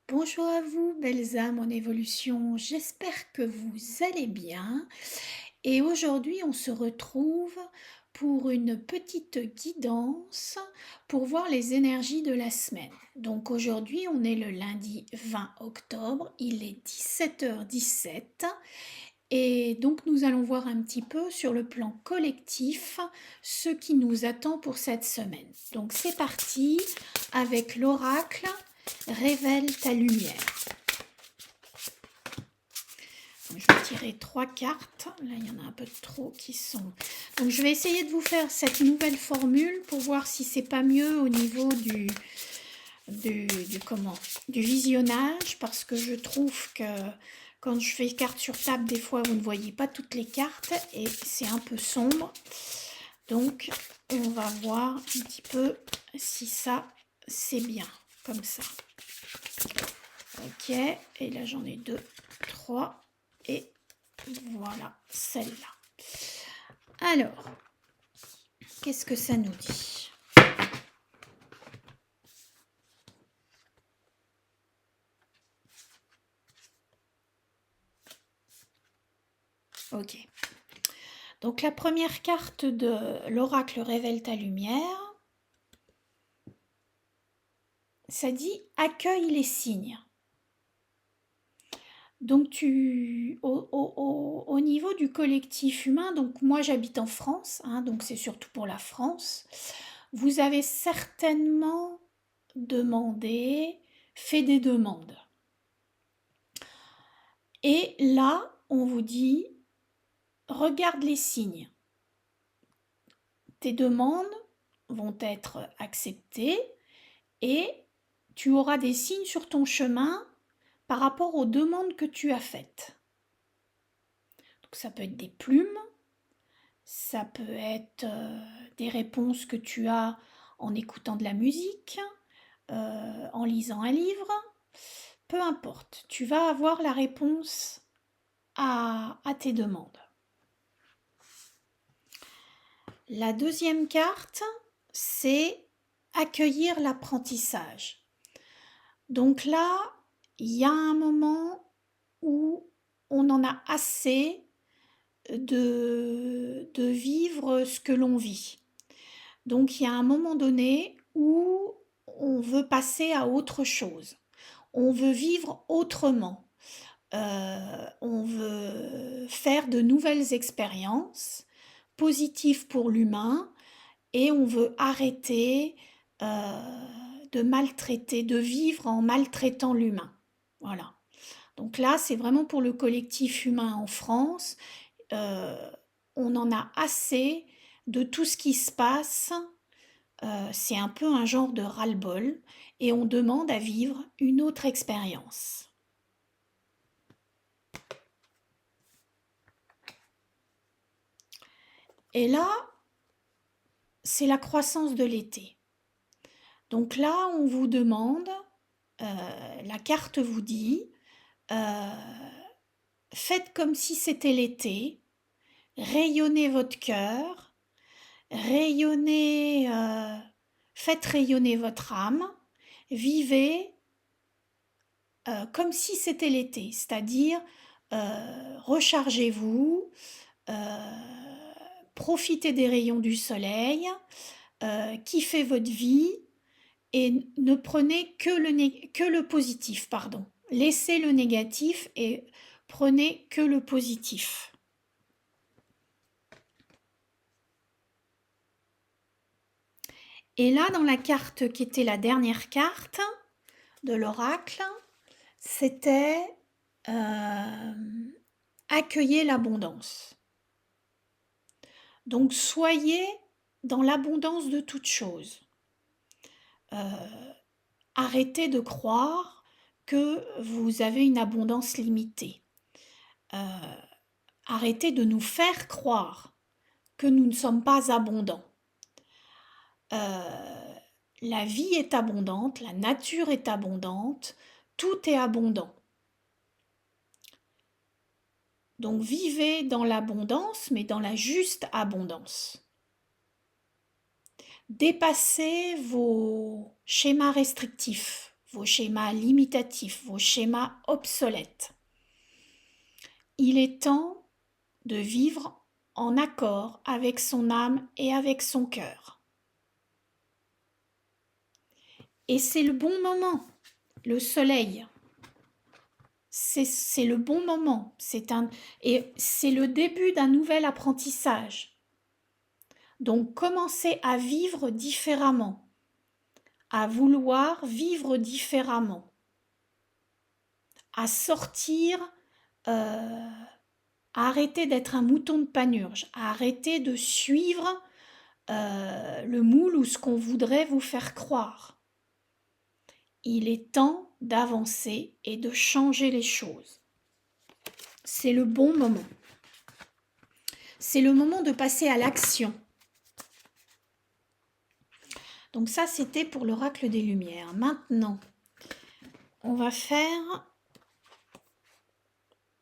Bonjour à vous, belles âmes en évolution. J'espère que vous allez bien. Et aujourd'hui, on se retrouve pour une petite guidance pour voir les énergies de la semaine. Donc aujourd'hui, on est le lundi 20 octobre, il est 17h17. Et donc nous allons voir un petit peu sur le plan collectif ce qui nous attend pour cette semaine. Donc c'est parti avec l'oracle Révèle ta lumière. Donc, je vais tirer 3 cartes. Là, il y en a un peu trop qui sont... Donc je vais essayer de vous faire cette nouvelle formule pour voir si c'est pas mieux au niveau du visionnage, parce que je trouve que quand je fais carte sur table, des fois vous ne voyez pas toutes les cartes et c'est un peu sombre. Donc on va voir un petit peu si ça c'est bien comme ça. Ok, et là j'en ai 2, 3 et voilà celle-là. Alors, qu'est-ce que ça nous dit ? Ok. Donc la première carte de l'oracle Révèle ta lumière, ça dit accueille les signes. Donc au niveau du collectif humain, donc moi j'habite en France, donc c'est surtout pour la France, vous avez certainement demandé, fait des demandes. Et là, on vous dit, regarde les signes. Tes demandes vont être acceptées et tu auras des signes sur ton chemin par rapport aux demandes que tu as faites. Donc ça peut être des plumes, ça peut être des réponses que tu as en écoutant de la musique, en lisant un livre, peu importe, tu vas avoir la réponse à tes demandes. La deuxième carte, c'est accueillir l'apprentissage. Donc là, il y a un moment où on en a assez de vivre ce que l'on vit. Donc il y a un moment donné où on veut passer à autre chose. On veut vivre autrement. On veut faire de nouvelles expériences positives pour l'humain et on veut arrêter de maltraiter, de vivre en maltraitant l'humain. Voilà. Donc là, c'est vraiment pour le collectif humain en France. On en a assez de tout ce qui se passe. C'est un peu un genre de ras-le-bol et on demande à vivre une autre expérience. Et là, c'est la croissance de l'été. Donc là, on vous demande, la carte vous dit, faites comme si c'était l'été, rayonnez votre cœur, rayonnez, faites rayonner votre âme, vivez comme si c'était l'été, c'est-à-dire rechargez-vous, profitez des rayons du soleil, kiffez votre vie et ne prenez que le positif, pardon. Laissez le négatif et prenez que le positif. Et là, dans la carte qui était la dernière carte de l'oracle, c'était accueillez l'abondance. Donc soyez dans l'abondance de toutes choses. Arrêtez de croire que vous avez une abondance limitée. Arrêtez de nous faire croire que nous ne sommes pas abondants. La vie est abondante, la nature est abondante, tout est abondant. Donc vivez dans l'abondance, mais dans la juste abondance. Dépassez vos schémas restrictifs, vos schémas limitatifs, vos schémas obsolètes. Il est temps de vivre en accord avec son âme et avec son cœur. Et c'est le bon moment, le soleil. C'est le bon moment. Et c'est le début d'un nouvel apprentissage. Donc commencez à vivre différemment, à vouloir vivre différemment, à sortir, à arrêter d'être un mouton de panurge, à arrêter de suivre le moule ou ce qu'on voudrait vous faire croire. Il est temps d'avancer et de changer les choses. C'est le bon moment. C'est le moment de passer à l'action. Donc ça, c'était pour l'oracle des Lumières. Maintenant, on va faire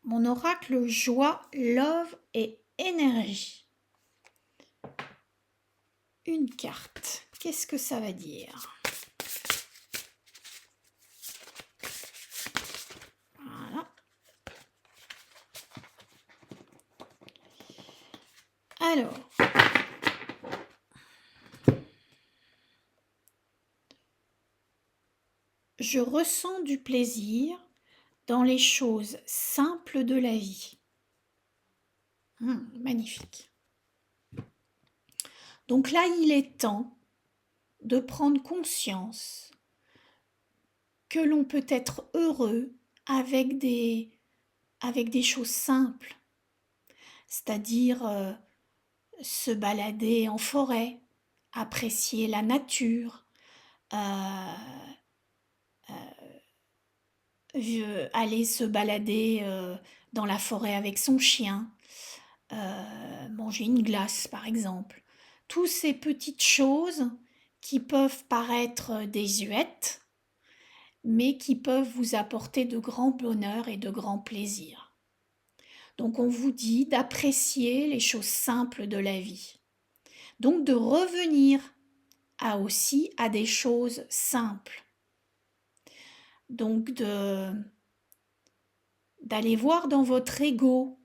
mon oracle joie, love et énergie. Une carte. Qu'est-ce que ça va dire ? Voilà. Alors, je ressens du plaisir dans les choses simples de la vie. Magnifique. Donc là, il est temps de prendre conscience que l'on peut être heureux avec des choses simples, c'est-à-dire se balader en forêt, apprécier la nature, aller se balader dans la forêt avec son chien, manger une glace par exemple. Toutes ces petites choses qui peuvent paraître désuètes, mais qui peuvent vous apporter de grands bonheurs et de grands plaisirs. Donc on vous dit d'apprécier les choses simples de la vie. Donc de revenir aussi à des choses simples. Donc d'aller voir dans votre ego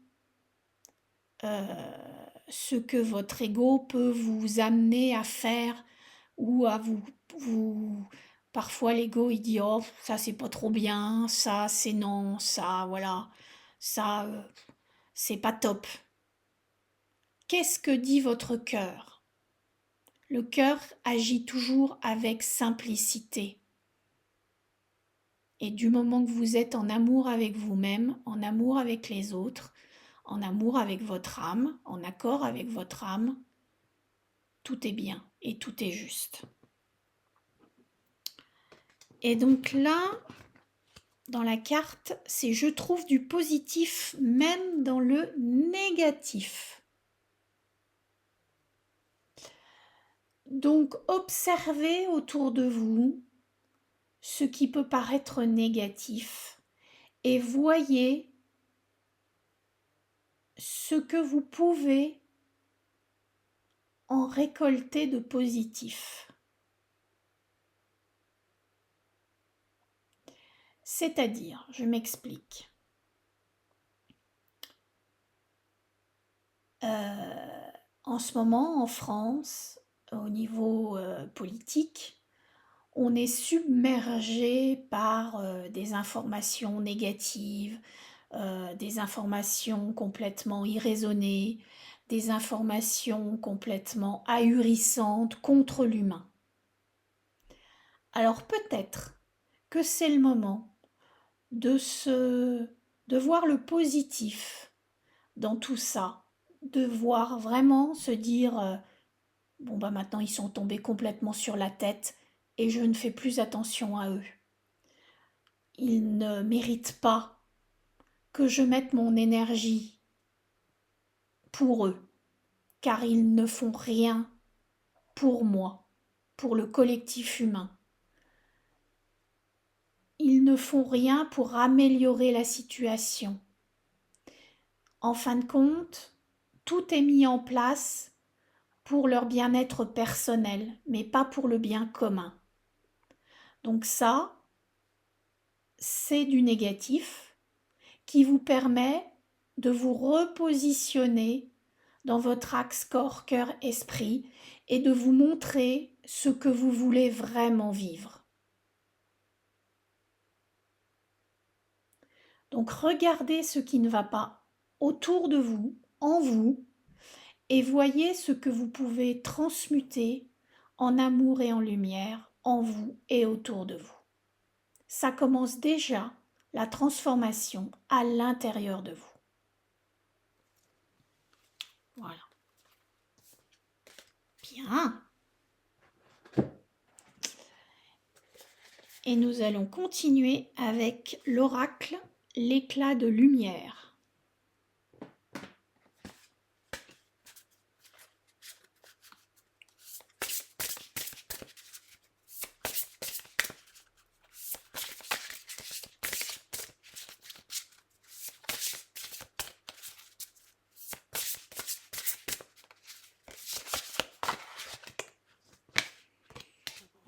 ce que votre ego peut vous amener à faire ou à vous parfois l'ego il dit oh ça c'est pas trop bien, ça c'est non, ça voilà, ça c'est pas top. Qu'est-ce que dit votre cœur ? Le cœur agit toujours avec simplicité. Et du moment que vous êtes en amour avec vous-même, en amour avec les autres, en amour avec votre âme, en accord avec votre âme, tout est bien et tout est juste. Et donc là, dans la carte, c'est je trouve du positif même dans le négatif. Donc observez autour de vous ce qui peut paraître négatif et voyez ce que vous pouvez en récolter de positif. C'est-à-dire, je m'explique. En ce moment, en France, au niveau politique, on est submergé par des informations négatives, des informations complètement irraisonnées, des informations complètement ahurissantes contre l'humain. Alors peut-être que c'est le moment de voir le positif dans tout ça, de voir vraiment se dire bon bah maintenant ils sont tombés complètement sur la tête et je ne fais plus attention à eux. Ils ne méritent pas que je mette mon énergie pour eux, car ils ne font rien pour moi, pour le collectif humain. Ils ne font rien pour améliorer la situation. En fin de compte, tout est mis en place pour leur bien-être personnel, mais pas pour le bien commun. Donc ça, c'est du négatif qui vous permet de vous repositionner dans votre axe corps, cœur, esprit et de vous montrer ce que vous voulez vraiment vivre. Donc regardez ce qui ne va pas autour de vous, en vous, et voyez ce que vous pouvez transmuter en amour et en lumière en vous et autour de vous. Ça commence déjà la transformation à l'intérieur de vous. Voilà. Bien. Et nous allons continuer avec l'oracle, l'éclat de lumière.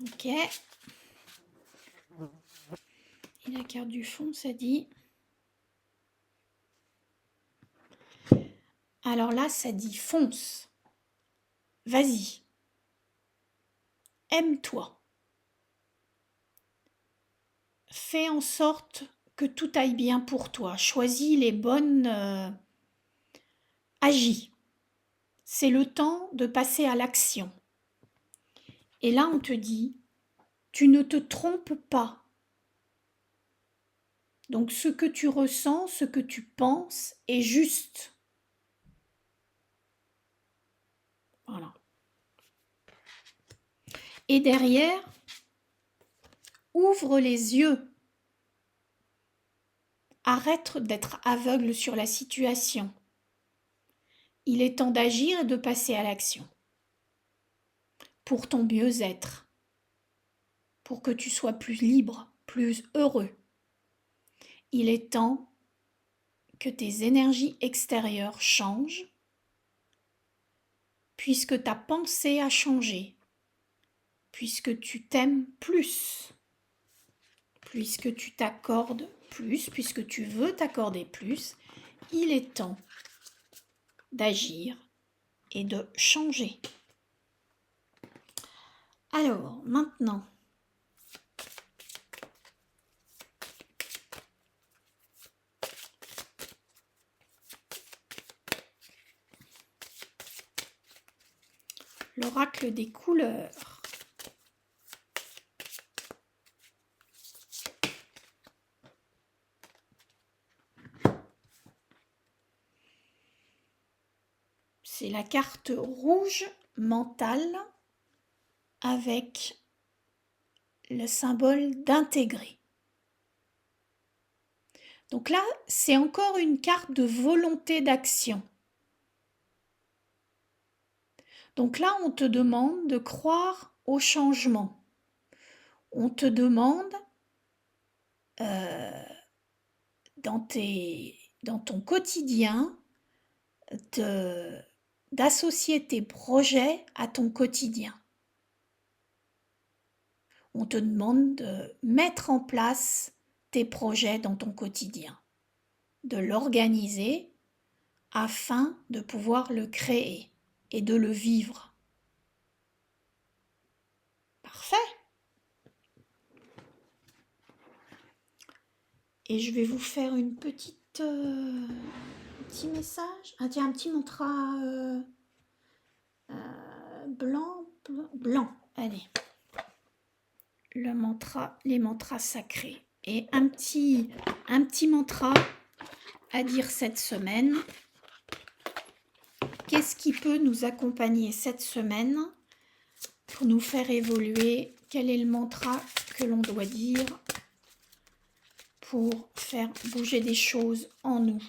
Ok. Et la carte du fond, ça dit... Alors là, ça dit fonce. Vas-y. Aime-toi. Fais en sorte que tout aille bien pour toi. Choisis les bonnes... Agis. C'est le temps de passer à l'action. Et là, on te dit, tu ne te trompes pas. Donc, ce que tu ressens, ce que tu penses est juste. Voilà. Et derrière, ouvre les yeux. Arrête d'être aveugle sur la situation. Il est temps d'agir et de passer à l'action. Pour ton mieux-être. Pour que tu sois plus libre, plus heureux. Il est temps que tes énergies extérieures changent, puisque ta pensée a changé, puisque tu t'aimes plus, puisque tu t'accordes plus, puisque tu veux t'accorder plus, il est temps d'agir et de changer. Alors, maintenant, l'oracle des couleurs. C'est la carte rouge mentale avec le symbole d'intégrer. Donc là, c'est encore une carte de volonté d'action. Donc là, on te demande de croire au changement. On te demande dans ton quotidien d'associer tes projets à ton quotidien. On te demande de mettre en place tes projets dans ton quotidien, de l'organiser afin de pouvoir le créer et de le vivre. Parfait. Et je vais vous faire une petite petit message. Ah tiens, un petit mantra blanc. Allez. Le mantra, les mantras sacrés. Et un petit mantra à dire cette semaine. Qu'est-ce qui peut nous accompagner cette semaine pour nous faire évoluer? Quel est le mantra que l'on doit dire pour faire bouger des choses en nous?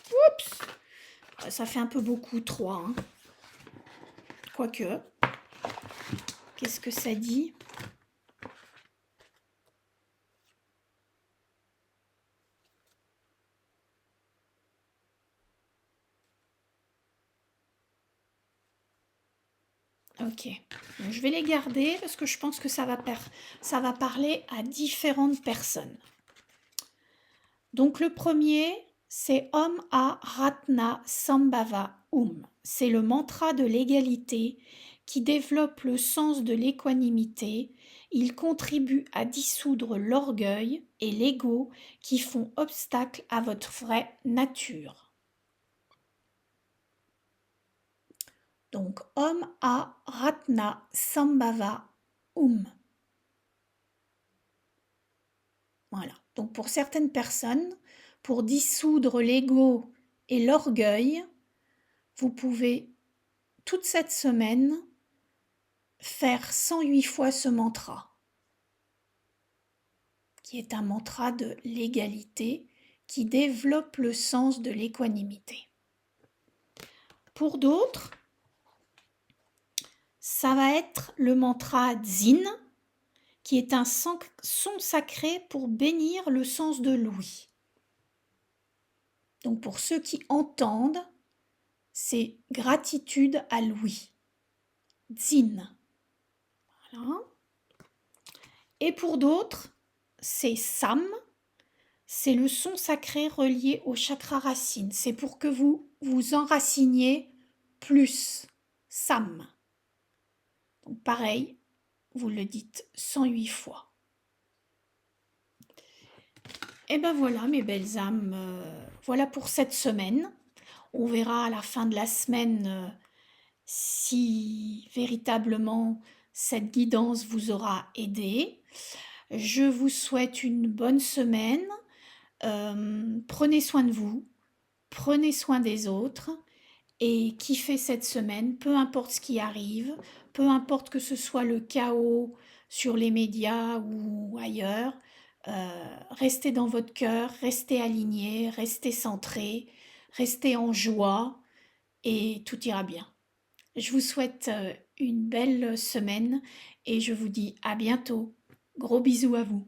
Oups! Ça fait un peu beaucoup, 3. Hein. Quoique. Qu'est-ce que ça dit? Ok. Donc, je vais les garder parce que je pense que ça va parler à différentes personnes. Donc le premier, c'est Om A Ratna Sambhava Om. C'est le mantra de l'égalité qui développe le sens de l'équanimité. Il contribue à dissoudre l'orgueil et l'ego qui font obstacle à votre vraie nature. Donc Om A Ratna Sambhava Om. Voilà. Donc pour certaines personnes, pour dissoudre l'ego et l'orgueil, vous pouvez toute cette semaine faire 108 fois ce mantra, qui est un mantra de l'égalité, qui développe le sens de l'équanimité. Pour d'autres, ça va être le mantra Dzin, qui est un son sacré pour bénir le sens de l'ouïe. Donc pour ceux qui entendent, c'est gratitude à l'ouïe. Dzin. Voilà. Et pour d'autres, c'est Sam, c'est le son sacré relié au chakra racine. C'est pour que vous vous enraciniez plus. Sam. Donc pareil, vous le dites 108 fois. Et ben voilà mes belles âmes, voilà pour cette semaine. On verra à la fin de la semaine si véritablement cette guidance vous aura aidé. Je vous souhaite une bonne semaine. Prenez soin de vous, prenez soin des autres et kiffez cette semaine, peu importe ce qui arrive, peu importe que ce soit le chaos sur les médias ou ailleurs. Restez dans votre cœur, restez alignés, restez centrés, restez en joie et tout ira bien. Je vous souhaite une belle semaine et je vous dis à bientôt. Gros bisous à vous.